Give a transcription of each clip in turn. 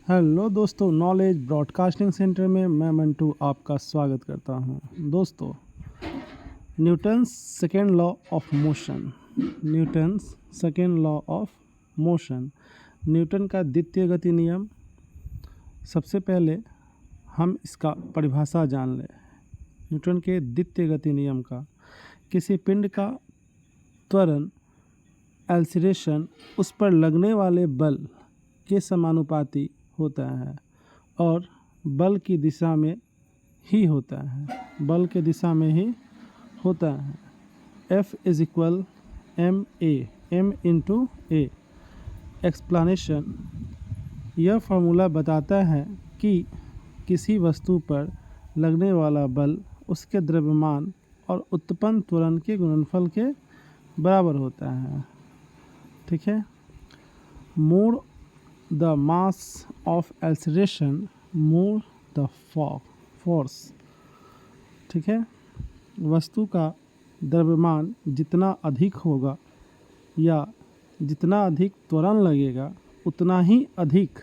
Hello दोस्तों, knowledge broadcasting centre में मैं मंटू आपका स्वागत करता हूं। दोस्तों, Newton's second law of motion. Newton's second law of motion, Newton का द्वितीय गति नियम। सबसे पहले हम इसका परिभाषा जान लें। न्यूटन के द्वितीय गति नियम का, किसी पिंड का त्वरण एक्सीलरेशन उस पर लगने वाले बल के समानुपाती होता है और बल की दिशा में ही होता है। बल के दिशा में ही होता है। F is equal m into A. Explanation, यह फार्मूला बताता है कि किसी वस्तु पर लगने वाला बल उसके द्रव्यमान और उत्पन्न त्वरण के गुणनफल के बराबर होता है। ठीक है। मोर the mass of acceleration more the force। ठीक है। वस्तु का द्रव्यमान जितना अधिक होगा या जितना अधिक त्वरण लगेगा उतना ही अधिक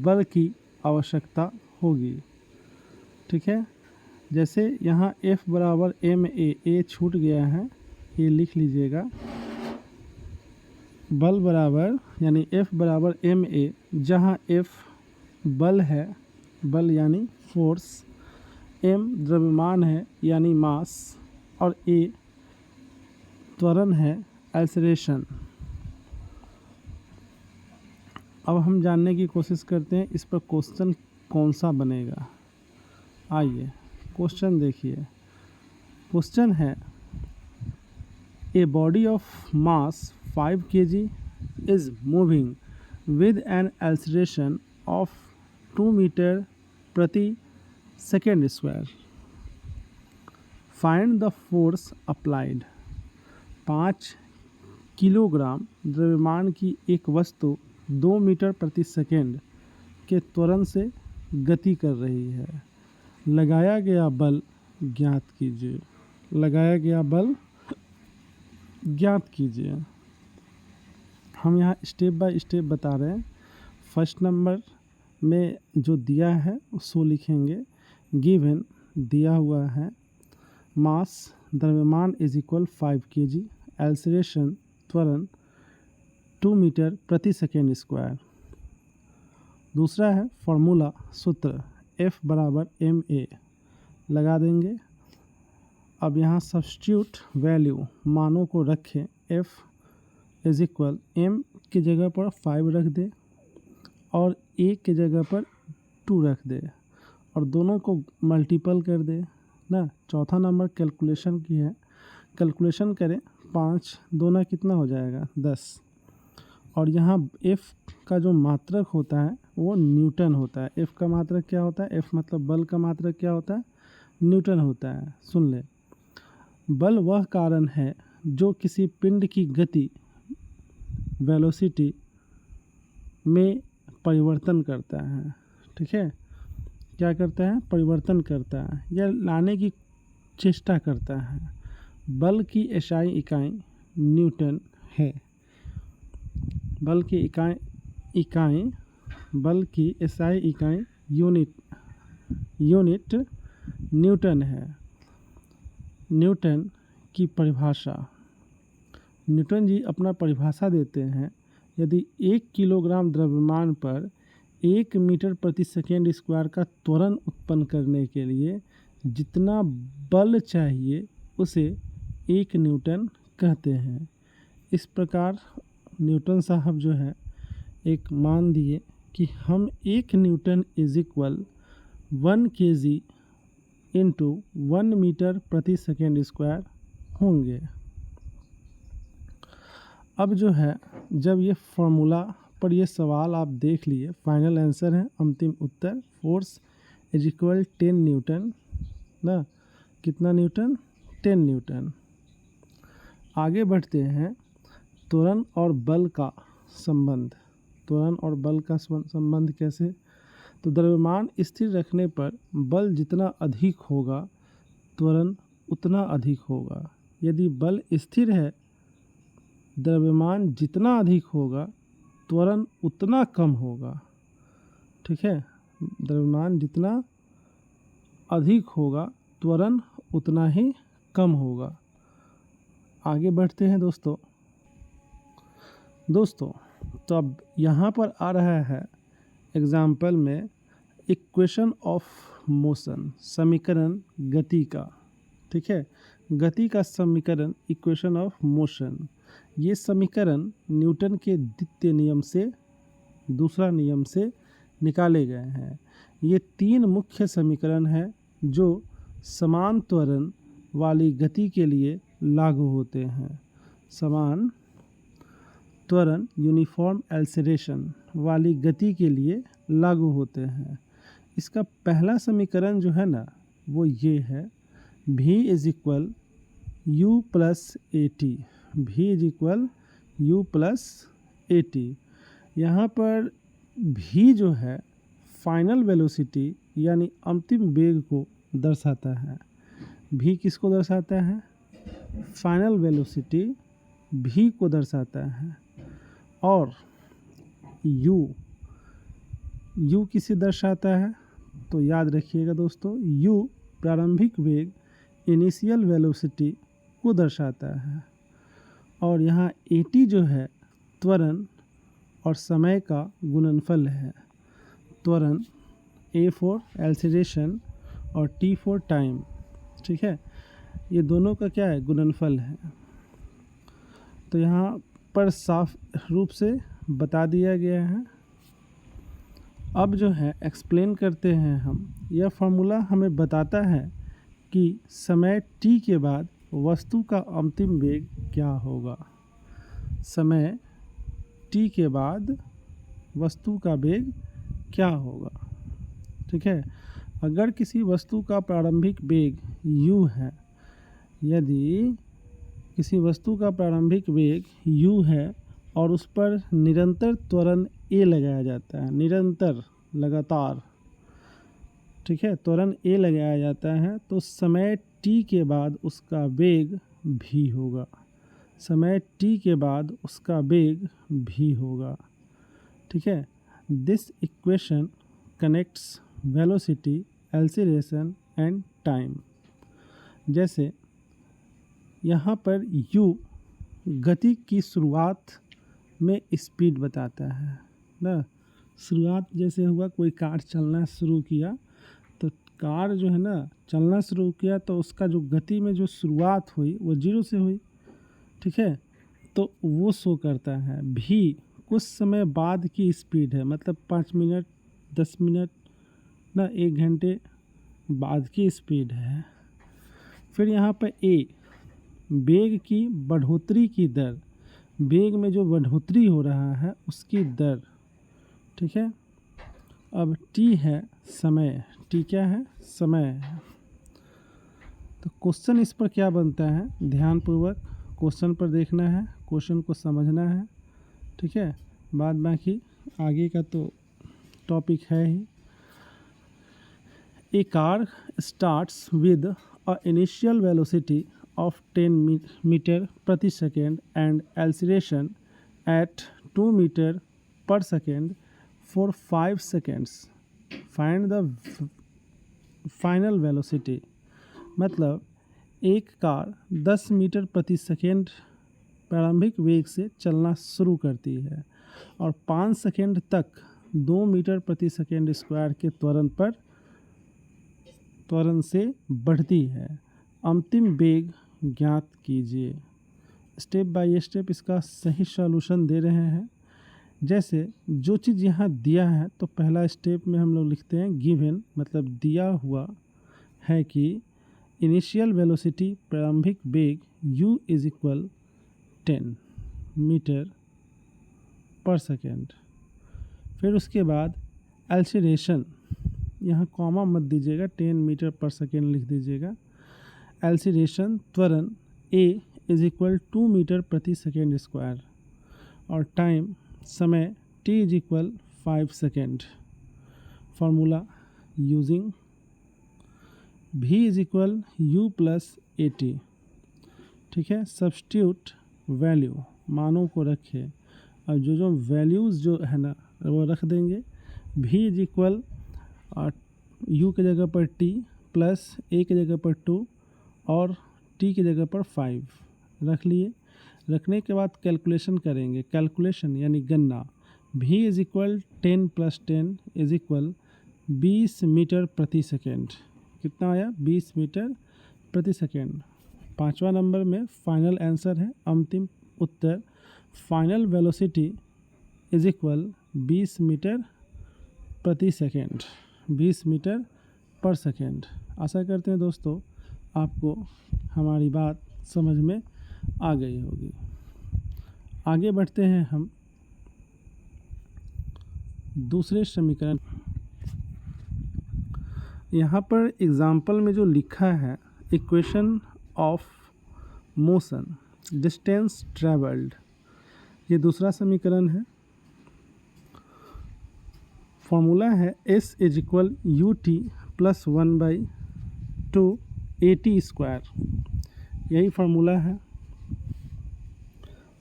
बल की आवश्यकता होगी। ठीक है। जैसे यहाँ F बराबर ma छूट गया है, ये लिख लीजिएगा। बल बराबर यानी F बराबर ma, जहाँ F बल है, बल यानी फोर्स, m द्रव्यमान है यानी मास और a त्वरण है, एक्सीलरेशन। अब हम जानने की कोशिश करते हैं इस पर क्वेश्चन कौन सा बनेगा। आइए क्वेश्चन देखिए। क्वेश्चन है, a body of mass 5 kg is moving with an acceleration of 2 meter प्रति second square. Find the force applied। 5 kilogram द्रव्यमान की एक वस्तु 2 मीटर प्रति सेकेंड के त्वरण से गति कर रही है। लगाया गया बल ज्ञात कीजिए। लगाया गया बल ज्ञात कीजिए। हम यहाँ स्टेप बाय स्टेप बता रहे हैं। फर्स्ट नंबर में जो दिया है उसको लिखेंगे। गिवन दिया हुआ है, मास द्रव्यमान इज इक्वल 5 kg, एक्सीलरेशन त्वरण 2 मीटर प्रति सेकेंड स्क्वायर। दूसरा है फॉर्मूला सूत्र F बराबर ma लगा देंगे। अब यहाँ सब्स्टिट्यूट वैल्यू मानों को रखें। F इज इक्वल m की जगह पर 5 रख दे और a की जगह पर 2 रख दे और दोनों को मल्टीपल कर दे ना। चौथा नंबर कैलकुलेशन की है, कैलकुलेशन करें। 5 दूना कितना हो जाएगा 10। और यहाँ F का जो मात्रक होता है वो न्यूटन होता है। F का मात्रक क्या होता है? F मतलब बल का मात्रक क्या होता है? न्यूटन होता है। सुन ले, बल वह कारण है जो किसी पिंड की गति वेलोसिटी में परिवर्तन करता है। ठीक है। क्या करता है? परिवर्तन करता है या लाने की चेष्टा करता है। बल की एसआई इकाई न्यूटन है। बल की बल की एसआई इकाई यूनिट न्यूटन है। न्यूटन की परिभाषा, न्यूटन जी अपना परिभाषा देते हैं, यदि 1 किलोग्राम द्रव्यमान पर 1 मीटर प्रति सेकेंड स्क्वायर का त्वरण उत्पन्न करने के लिए जितना बल चाहिए उसे 1 न्यूटन कहते हैं। इस प्रकार न्यूटन साहब जो है एक मान दिए कि हम 1 newton is equal 1 kg into 1 metre प्रति सेकेंड स्क्वायर होंगे। अब जो है, जब ये फॉर्मूला पर ये सवाल आप देख लिए, फाइनल आंसर है, अंतिम उत्तर, फोर्स इज इक्वल 10 न्यूटन ना। कितना न्यूटन? 10 न्यूटन। आगे बढ़ते हैं। त्वरण और बल का संबंध। त्वरण और बल का संबंध कैसे? तो द्रव्यमान स्थिर रखने पर बल जितना अधिक होगा त्वरण उतना अधिक होगा। यदि बल स्थिर है, द्रव्यमान जितना अधिक होगा त्वरण उतना कम होगा। ठीक है, द्रव्यमान जितना अधिक होगा त्वरण उतना ही कम होगा। आगे बढ़ते हैं दोस्तों। तो अब यहाँ पर आ रहा है एग्जाम्पल में इक्वेशन ऑफ मोशन, समीकरण गति का। ठीक है, गति का समीकरण इक्वेशन ऑफ मोशन। ये समीकरण न्यूटन के द्वितीय नियम से, दूसरा नियम से निकाले गए हैं। ये 3 मुख्य समीकरण हैं जो समान त्वरण वाली गति के लिए लागू होते हैं। समान त्वरण यूनिफॉर्म एक्सेलरेशन वाली गति के लिए लागू होते हैं। इसका पहला समीकरण जो है ना वो ये है, v is equal U plus A T. V is equal U plus A T. यहाँ पर v जो है फाइनल वेलोसिटी यानी अंतिम वेग को दर्शाता है। v किसको दर्शाता है? फाइनल वेलोसिटी v को दर्शाता है। और u किसे दर्शाता है? तो याद रखिएगा दोस्तों, u प्रारंभिक वेग इनिशियल वेलोसिटी को दर्शाता है। और यहाँ at जो है त्वरण और समय का गुणनफल है। त्वरण a फॉर एक्सेलरेशन और t फॉर टाइम, ठीक है, ये दोनों का क्या है? गुणनफल है। तो यहाँ पर साफ रूप से बता दिया गया है। अब जो है एक्सप्लेन करते हैं हम। यह फार्मूला हमें बताता है कि समय t के बाद वस्तु का अंतिम वेग क्या होगा। समय t के बाद वस्तु का वेग क्या होगा। ठीक है, अगर किसी वस्तु का प्रारंभिक वेग u है, यदि किसी वस्तु का प्रारंभिक वेग u है और उस पर निरंतर त्वरण a लगाया जाता है, निरंतर, लगातार, ठीक है, त्वरण a लगाया जाता है, तो समय t के बाद उसका वेग v होगा। समय t के बाद उसका वेग v होगा। ठीक है, this equation connects velocity, acceleration and time. जैसे यहाँ पर u गति की शुरुआत में स्पीड बताता है ना। शुरुआत जैसे हुआ, कोई कार चलना शुरू किया, तो कार जो है ना चलना शुरू किया तो उसका जो गति में जो शुरुआत हुई वो 0 से हुई। ठीक है, तो वो शो करता है। भी कुछ समय बाद की स्पीड है, मतलब 5 मिनट, 10 मिनट ना, 1 घंटे बाद की स्पीड है। फिर यहाँ पर a वेग की बढ़ोतरी की दर, वेग में जो बढ़ोतरी हो रहा है उसकी दर। ठीक है, अब t है समय, t क्या है? समय है। तो क्वेश्चन इस पर क्या बनता है, ध्यानपूर्वक क्वेश्चन पर देखना है, क्वेश्चन को समझना है। ठीक है, बाद बाकी आगे का तो टॉपिक है ही। A car starts with a initial velocity of 10 meter प्रति second and acceleration at 2 meter per second for 5 seconds. Find the final velocity. मतलब एक कार 10 मीटर प्रति सेकेंड प्रारंभिक वेग से चलना शुरू करती है और 5 सेकेंड तक 2 मीटर प्रति सेकेंड स्क्वायर के त्वरण से बढ़ती है। अंतिम वेग ज्ञात कीजिए। स्टेप बाय स्टेप इसका सही सॉल्यूशन दे रहे हैं। जैसे जो चीज़ यहाँ दिया है तो पहला स्टेप में हम लोग लिखते हैं गिवन, मतलब दिया हुआ है कि इनिशियल वेलोसिटी प्रारंभिक वेग u is equal 10 metre per second. फिर उसके बाद एक्सेलरेशन, यहाँ कॉमा मत दीजिएगा, 10 मीटर पर सेकेंड लिख दीजिएगा। एक्सेलरेशन त्वरण a इज इक्वल 2 मीटर प्रति सेकेंड स्क्वायर और टाइम समय t is equal 5 second. Formula using v is equal u plus A T. ठीक है, सब्स्टिट्यूट वैल्यू, मानों को रखें और जो वैल्यूज़ जो है ना वो रख देंगे। v इज इक्वल u की जगह पर t प्लस a की जगह पर 2 और t की जगह पर 5 रख लिए। रखने के बाद कैलकुलेशन करेंगे, कैलकुलेशन यानी गणना। v is equal 10 plus 10 is equal 20 metre प्रति सेकेंड। कितना आया? 20 मीटर प्रति सेकेंड। 5वां नंबर में फाइनल आंसर है, अंतिम उत्तर। Final velocity is equal 20 metre प्रति सेकेंड, 20 मीटर पर सेकेंड। आशा करते हैं दोस्तों आपको हमारी बात समझ में आ गई होगी। आगे बढ़ते हैं हम दूसरे समीकरण। यहाँ पर एग्जाम्पल में जो लिखा है, equation of motion, distance travelled, ये दूसरा समीकरण है। फॉर्मूला है s is equal u t plus 1/2 AT square, यही फार्मूला है।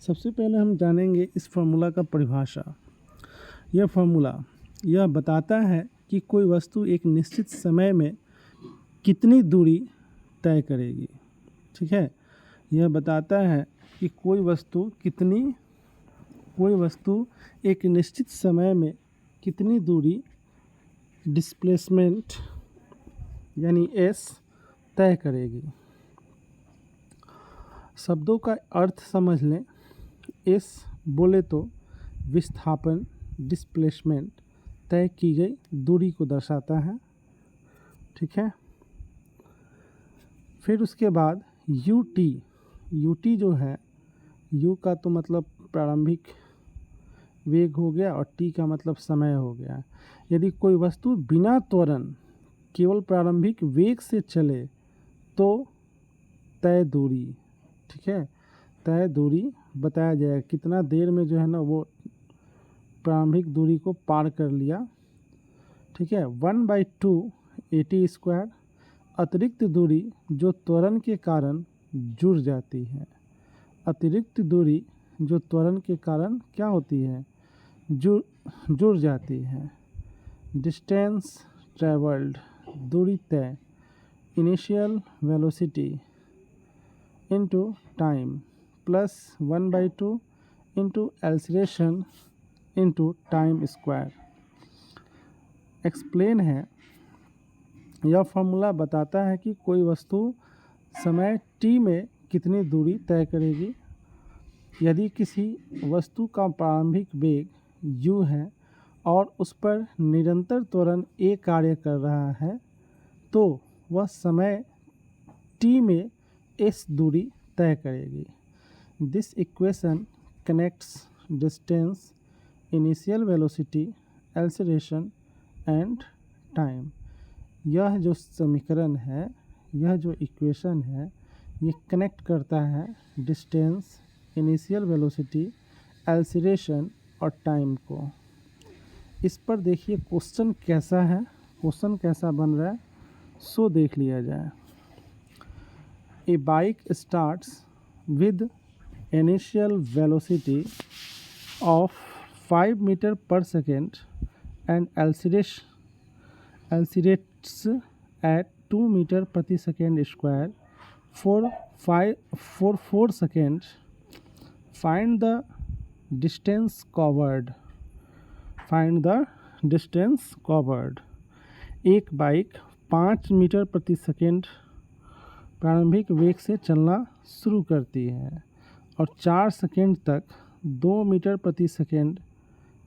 सबसे पहले हम जानेंगे इस फार्मूला का परिभाषा। यह फार्मूला यह बताता है कि कोई वस्तु एक निश्चित समय में कितनी दूरी तय करेगी। ठीक है, यह बताता है कि कोई वस्तु एक निश्चित समय में कितनी दूरी, डिस्प्लेसमेंट यानी s, तय करेगी। शब्दों का अर्थ समझ लें। s बोले तो विस्थापन, डिस्प्लेसमेंट, तय की गई दूरी को दर्शाता है। ठीक है, फिर उसके बाद ut जो है, u का तो मतलब प्रारंभिक वेग हो गया और t का मतलब समय हो गया। यदि कोई वस्तु बिना त्वरण केवल प्रारंभिक वेग से चले तो तय दूरी, ठीक है, तय दूरी बताया जाएगा, कितना देर में जो है ना वो प्रारंभिक दूरी को पार कर लिया। ठीक है, 1/2 AT स्क्वायर, अतिरिक्त दूरी जो त्वरण के कारण जुड़ जाती है। अतिरिक्त दूरी जो त्वरण के कारण क्या होती है? जुड़ जाती है। डिस्टेंस ट्रेवल्ड, दूरी तय, initial velocity into time plus 1/2 into acceleration into time square. Explain है, यह फॉर्मूला बताता है कि कोई वस्तु समय t में कितनी दूरी तय करेगी। यदि किसी वस्तु का प्रारंभिक वेग u है और उस पर निरंतर त्वरण a कार्य कर रहा है तो वह समय t में s दूरी तय करेगी। This equation connects distance, initial velocity, acceleration and time. यह जो समीकरण है, यह जो इक्वेशन है, ये कनेक्ट करता है डिस्टेंस, इनिशियल वेलोसिटी, एक्सेलरेशन और टाइम को। इस पर देखिए क्वेश्चन कैसा है, क्वेश्चन कैसा बन रहा है, सो देख लिया जाए। A bike starts with initial velocity of 5 meter per second and accelerates at 2 meter प्रति second square for 4 seconds. Find the distance covered. Find the distance covered. एक बाइक 5 मीटर प्रति सेकेंड प्रारंभिक वेग से चलना शुरू करती है और 4 सेकेंड तक 2 मीटर प्रति सेकेंड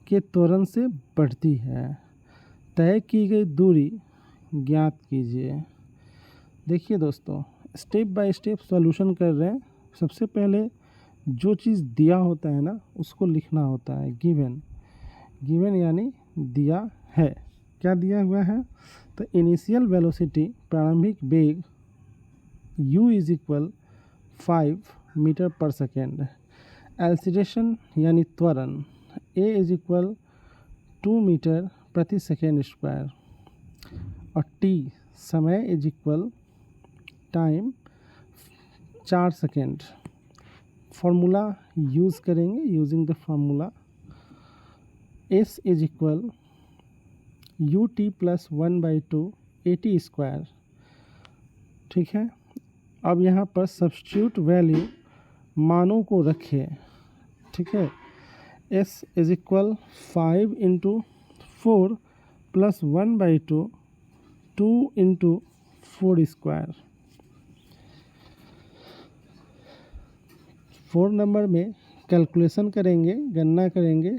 के त्वरण से बढ़ती है। तय की गई दूरी ज्ञात कीजिए। देखिए दोस्तों, स्टेप बाय स्टेप सॉल्यूशन कर रहे हैं। सबसे पहले जो चीज़ दिया होता है ना उसको लिखना होता है। गिवन यानी दिया है। क्या दिया हुआ है? तो इनिशियल वेलोसिटी, प्रारंभिक वेग u is equal 5 metre per second. Acceleration यानी त्वरण a इज इक्वल 2 मीटर प्रति सेकेंड स्क्वायर और t समय is equal time 4 second. Formula use करेंगे। Using the formula s is equal u t plus 1/2 AT²। ठीक है, अब यहाँ पर सब्स्टिट्यूट वैल्यू मानों को रखें। ठीक है, s इज इक्वल 5 × 4 + 1/2 2 × 4²। 4 नंबर में कैलकुलेशन करेंगे, गणना करेंगे,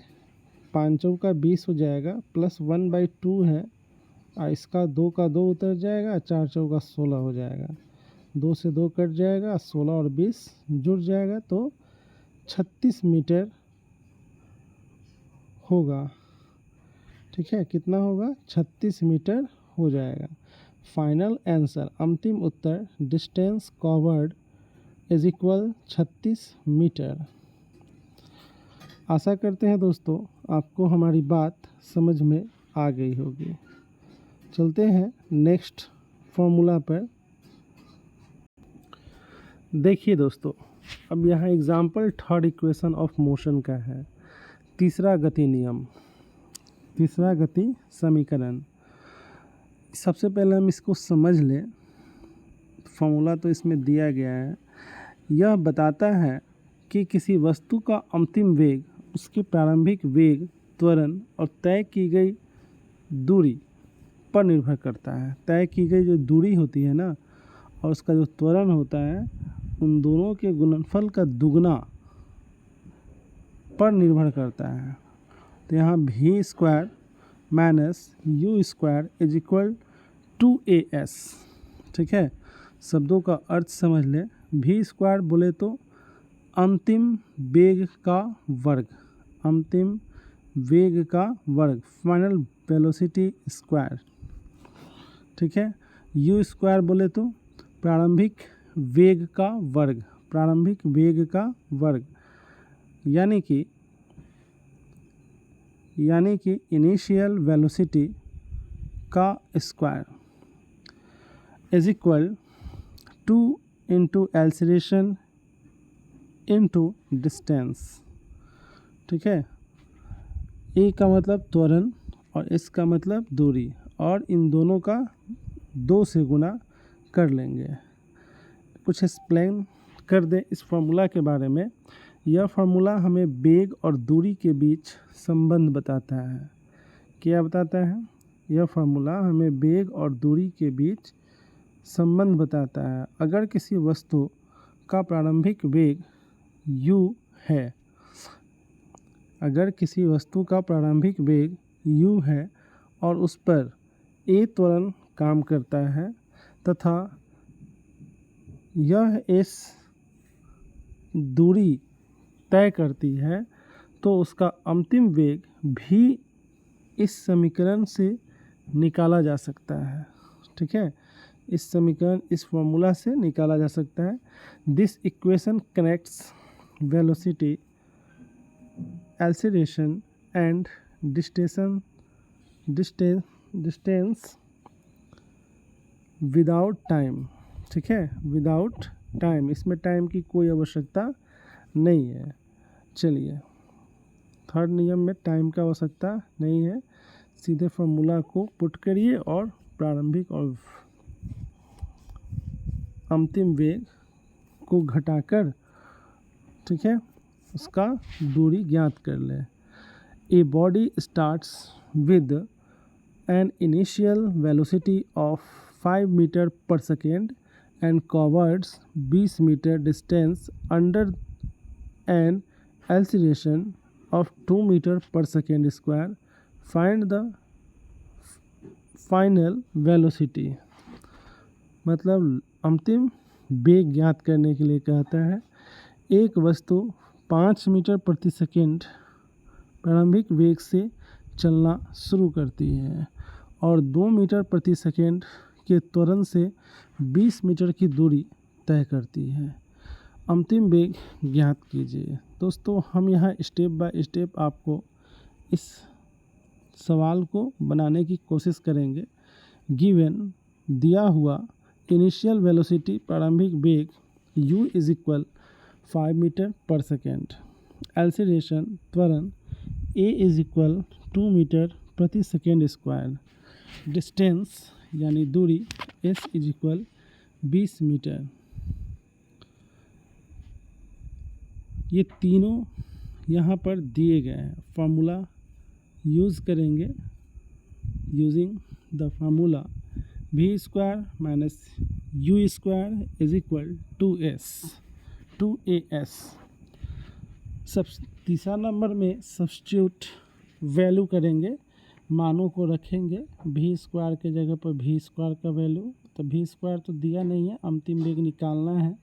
5 चौका 20 हो जाएगा, प्लस 1/2 है, इसका 2 का 2 उतर जाएगा, 4 चौका 16 हो जाएगा, 2 से 2 कट जाएगा, 16 और 20 जुड़ जाएगा तो 36 मीटर होगा। ठीक है, कितना होगा? 36 मीटर हो जाएगा। फाइनल आंसर, अंतिम उत्तर, distance covered is equal 36 metre. आशा करते हैं दोस्तों आपको हमारी बात समझ में आ गई होगी। चलते हैं नेक्स्ट फॉर्मूला पर। देखिए दोस्तों, अब यहाँ example third equation of motion का है, तीसरा गति नियम, तीसरा गति समीकरण। सबसे पहले हम इसको समझ लें। फॉर्मूला तो इसमें दिया गया है, यह बताता है कि किसी वस्तु का अंतिम वेग उसके प्रारंभिक वेग, त्वरण और तय की गई दूरी पर निर्भर करता है। तय की गई जो दूरी होती है ना, और उसका जो त्वरण होता है, उन दोनों के गुणनफल का दुगना पर निर्भर करता है। तो यहाँ v² - u² is equal to as। ठीक है, शब्दों का अर्थ समझ लें। v² बोले तो अंतिम वेग का वर्ग, अंतिम वेग का वर्ग, फाइनल वेलोसिटी स्क्वायर। ठीक है, u² बोले तो प्रारंभिक वेग का वर्ग, प्रारंभिक वेग का वर्ग, यानी कि इनिशियल वेलोसिटी का square is equal 2 × acceleration into distance. ठीक है, ए का मतलब त्वरण और एस का मतलब दूरी, और इन दोनों का 2 से गुना कर लेंगे। कुछ एक्सप्लेन कर दें इस फार्मूला के बारे में। यह फार्मूला हमें वेग और दूरी के बीच संबंध बताता है। क्या बताता है? यह फार्मूला हमें वेग और दूरी के बीच संबंध बताता है। अगर किसी वस्तु का प्रारंभिक वेग u है, अगर किसी वस्तु का प्रारंभिक वेग u है और उस पर a त्वरण काम करता है तथा यह s दूरी तय करती है, तो उसका अंतिम वेग भी इस समीकरण से निकाला जा सकता है। ठीक है, इस समीकरण, इस फॉर्मूला से निकाला जा सकता है। This equation connects velocity, acceleration and distance without time. ठीक है, विदाउट टाइम, इसमें टाइम की कोई आवश्यकता नहीं है। चलिए, थर्ड नियम में टाइम का आवश्यकता नहीं है, सीधे फॉर्मूला को पुट करिए और प्रारंभिक और अंतिम वेग को घटाकर, ठीक है, उसका दूरी ज्ञात कर लें। A body starts with an initial velocity of 5 metre per second and covers 20 metre distance under an acceleration of 2 meter per second square. Find the final velocity। मतलब अंतिम वेग ज्ञात करने के लिए कहता है। एक वस्तु 5 मीटर प्रति सेकेंड प्रारंभिक वेग से चलना शुरू करती है और 2 मीटर प्रति सेकेंड के त्वरण से 20 मीटर की दूरी तय करती है। अंतिम वेग ज्ञात कीजिए। दोस्तों, हम यहाँ स्टेप बाय स्टेप आपको इस सवाल को बनाने की कोशिश करेंगे। गिवन दिया हुआ इनिशियल वेलोसिटी, प्रारंभिक वेग u is equal 5 metre per second, acceleration त्वरण a इज इक्वल 2 मीटर प्रति सेकेंड स्क्वायर। डिस्टेंस यानी दूरी s इज इक्वल 20 मीटर। ये तीनों यहाँ पर दिए गए हैं। फार्मूला यूज़ करेंगे। Using the formula v square minus u square is equal 2as। सब तीसरा नंबर में सब्स्टिट्यूट वैल्यू करेंगे, मानों को रखेंगे। v स्क्वायर के जगह पर v स्क्वायर का वैल्यू, तो v स्क्वायर तो दिया नहीं है, अंतिम वेग निकालना है,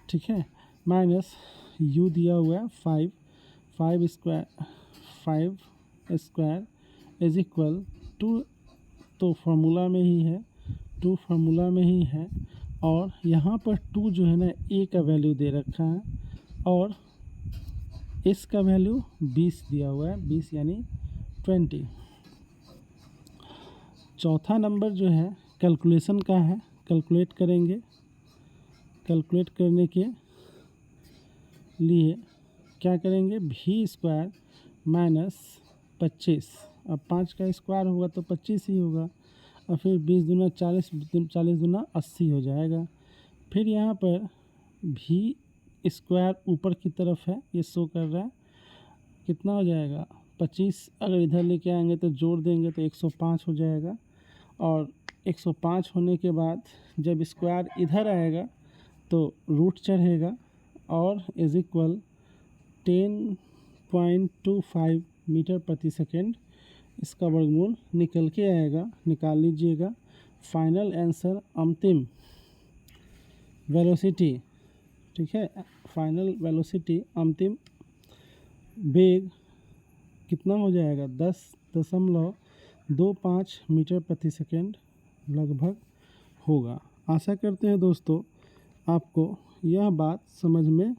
ठीक है। माइनस u दिया हुआ है 5 स्क्वायर इज इक्वल 2, तो फार्मूला में ही है, 2 फार्मूला में ही है। और यहाँ पर 2 जो है ना a का वैल्यू दे रखा है और s का वैल्यू 20 दिया हुआ है, 20 यानी 20। चौथा नंबर जो है कैलकुलेशन का है, कैलकुलेट करेंगे। कैलकुलेट करने के लिए क्या करेंगे, v स्क्वायर माइनस 25। अब 5 का स्क्वायर होगा तो 25 ही होगा, और फिर 20 दूना 40, 40 दूना 80 हो जाएगा। फिर यहाँ पर v स्क्वायर ऊपर की तरफ है, ये शो कर रहा है, कितना हो जाएगा 25। अगर इधर लेके आएंगे तो जोड़ देंगे तो 105 हो जाएगा। और 105 होने के बाद जब स्क्वायर इधर आएगा तो रूट चढ़ेगा और इज इक्वल 10.25 मीटर प्रति सेकेंड। इसका वर्गमूल निकल के आएगा, निकाल लीजिएगा। फाइनल आंसर, अंतिम वेलोसिटी, ठीक है, फाइनल वेलोसिटी, अंतिम वेग कितना हो जाएगा, 10.25 मीटर प्रति सेकेंड लगभग होगा। आशा करते हैं दोस्तों आपको यह बात समझ में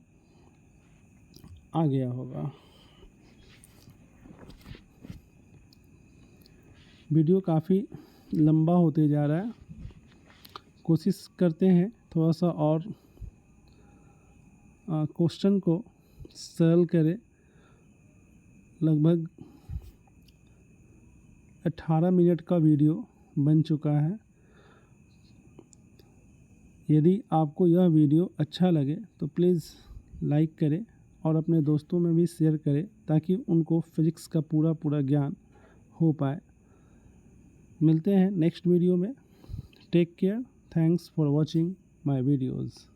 आ गया होगा। वीडियो काफ़ी लंबा होते जा रहा है, कोशिश करते हैं थोड़ा सा और क्वेश्चन को सरल करें। लगभग 18 मिनट का वीडियो बन चुका है। यदि आपको यह वीडियो अच्छा लगे तो प्लीज़ लाइक करें और अपने दोस्तों में भी शेयर करें ताकि उनको फिज़िक्स का पूरा ज्ञान हो पाए। मिलते हैं नेक्स्ट वीडियो में। Take care, thanks for watching my videos.